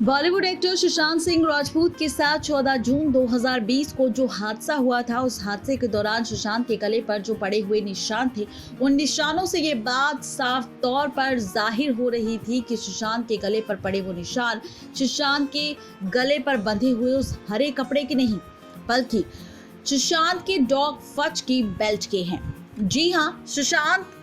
Bollywood actor Sushant Singh Rajput के साथ 14 जून 2020 को जो हादसा हुआ था, उस हादसे के दौरान सुशांत के गले पर जो पड़े हुए निशान थे, उन निशानों से ये बात साफ तौर पर जाहिर हो रही थी कि सुशांत के गले पर पड़े वो निशान सुशांत के गले पर बंधे हुए उस हरे कपड़े के नहीं, बल्कि सुशांत के डॉग फच की बेल्ट के हैं। जी हाँ, सुशांत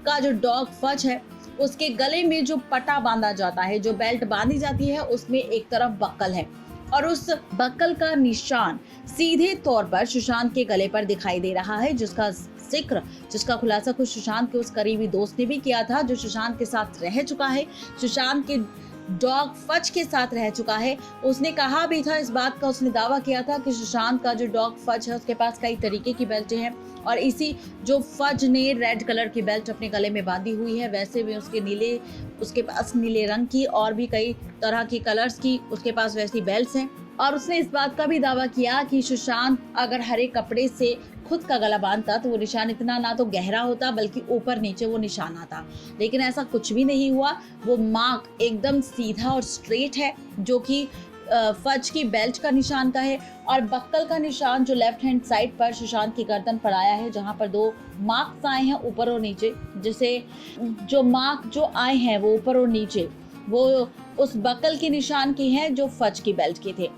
का जो डॉग फच है, उसके गले में जो पट्टा बांधा जाता है, जो बेल्ट बांधी जाती है, उसमें एक तरफ बक्कल है और उस बक्कल का निशान सीधे तौर पर सुशांत के गले पर दिखाई दे रहा है, जिसका खुलासा खुद सुशांत के उस करीबी दोस्त ने भी किया था, जो सुशांत के साथ रह चुका है, सुशांत के डॉग फच के साथ रह चुका है। उसने कहा भी था इस बात का, उसने दावा किया था कि सुशांत का जो डॉग फच है, उसके पास कई तरीके की बेल्टें हैं और इसी जो फज ने रेड कलर की बेल्ट अपने गले में बांधी हुई है, वैसे भी उसके पास नीले रंग की और भी कई तरह की कलर्स की उसके पास वैसी बेल्ट्स हैं। और उसने इस बात का भी दावा किया कि सुशांत अगर हरे कपड़े से खुद का गला बांधता तो वो निशान इतना ना तो गहरा होता, बल्कि ऊपर नीचे वो निशान आता, लेकिन ऐसा कुछ भी नहीं हुआ। वो मार्क एकदम सीधा और स्ट्रेट है, जो कि फज की बेल्ट का निशान का है, और बक्कल का निशान जो लेफ्ट हैंड साइड पर सुशांत की गर्दन पर आया है, जहां पर 2 मार्क्स आए हैं ऊपर और नीचे, जिसे जो मार्क जो आए हैं वो ऊपर और नीचे वो उस बक्कल के निशान के हैं जो फज की बेल्ट के थे।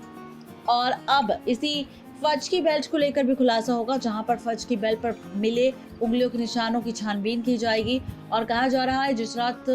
और अब इसी फज की बेल्ट को लेकर भी खुलासा होगा, जहां पर फज की बेल्ट पर मिले उंगलियों के निशानों की छानबीन की जाएगी। और कहा जा रहा है जिस रात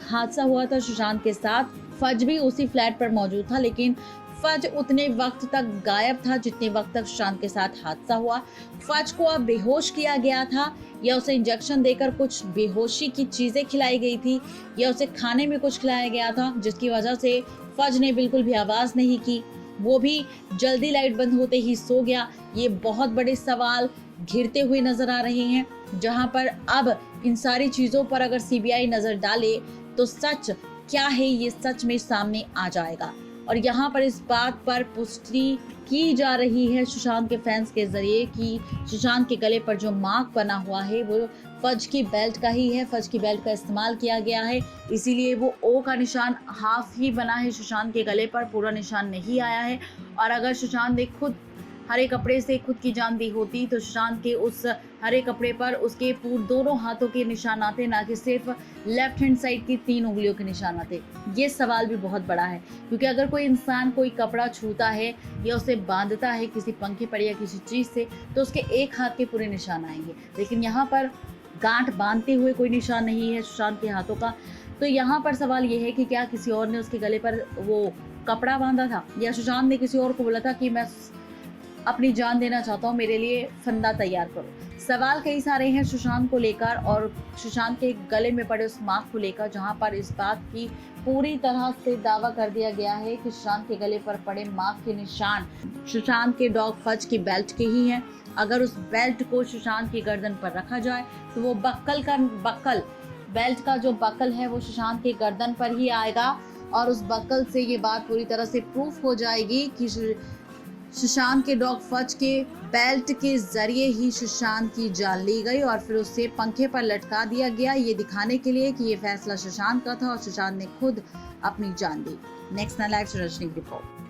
हादसा हुआ था सुशांत के साथ, फज भी उसी फ्लैट पर मौजूद था, लेकिन फज उतने वक्त तक गायब था जितने वक्त तक सुशांत के साथ हादसा हुआ। फज को अब बेहोश किया गया था, या उसे इंजेक्शन देकर कुछ बेहोशी की चीजें खिलाई गई थी, या उसे खाने में कुछ खिलाया गया था, जिसकी वजह से फज ने बिल्कुल भी आवाज नहीं की, वो भी जल्दी लाइट बंद होते ही सो गया। ये बहुत बड़े सवाल घिरते हुए नजर आ रहे हैं, जहां पर अब इन सारी चीजों पर अगर सीबीआई नजर डाले तो सच क्या है ये सच में सामने आ जाएगा। और यहाँ पर इस बात पर पुष्टि की जा रही है सुशांत के फैंस के जरिए कि सुशांत के गले पर जो मार्क बना हुआ है वो फज की बेल्ट का ही है, फज की बेल्ट का इस्तेमाल किया गया है, इसीलिए वो ओ का निशान हाफ ही बना है सुशांत के गले पर, पूरा निशान नहीं आया है। और अगर सुशांत ने खुद हरे कपड़े से खुद की जान दी होती तो सुशांत के उस हरे कपड़े पर उसके दोनों हाथों के निशान आते, ना कि सिर्फ लेफ्ट हैंड साइड की 3 उंगलियों के निशान आते। ये सवाल भी बहुत बड़ा है, क्योंकि अगर कोई इंसान कोई कपड़ा छूता है या उसे बांधता है किसी पंखे पर या किसी चीज से, तो उसके एक हाथ के पूरे निशान आएंगे, लेकिन यहाँ पर गांठ बांधते हुए कोई निशान नहीं है सुशांत के हाथों का। तो यहाँ पर सवाल ये है कि क्या किसी और ने उसके गले पर वो कपड़ा बांधा था, या सुशांत ने किसी और को बोला था कि मैं अपनी जान देना चाहता हूँ, मेरे लिए फंदा तैयार करो। सवाल कई सारे हैं सुशांत को लेकर और सुशांत के गले में पड़े उस मार्क को लेकर, जहां पर इस बात की पूरी तरह से दावा कर दिया गया है कि सुशांत के गले पर पड़े मार्क के निशान सुशांत के डॉग फज की बेल्ट के ही हैं। अगर उस बेल्ट को सुशांत की गर्दन पर रखा जाए तो वो बेल्ट का जो बक्कल है वो सुशांत के गर्दन पर ही आएगा, और उस बक्कल से ये बात पूरी तरह से प्रूफ हो जाएगी कि सुशांत के डॉग फज के बेल्ट के जरिए ही सुशांत की जान ली गई और फिर उसे पंखे पर लटका दिया गया, ये दिखाने के लिए कि ये फैसला सुशांत का था और सुशांत ने खुद अपनी जान दी। नेक्स्ट लाइव से रजनी रिपोर्ट।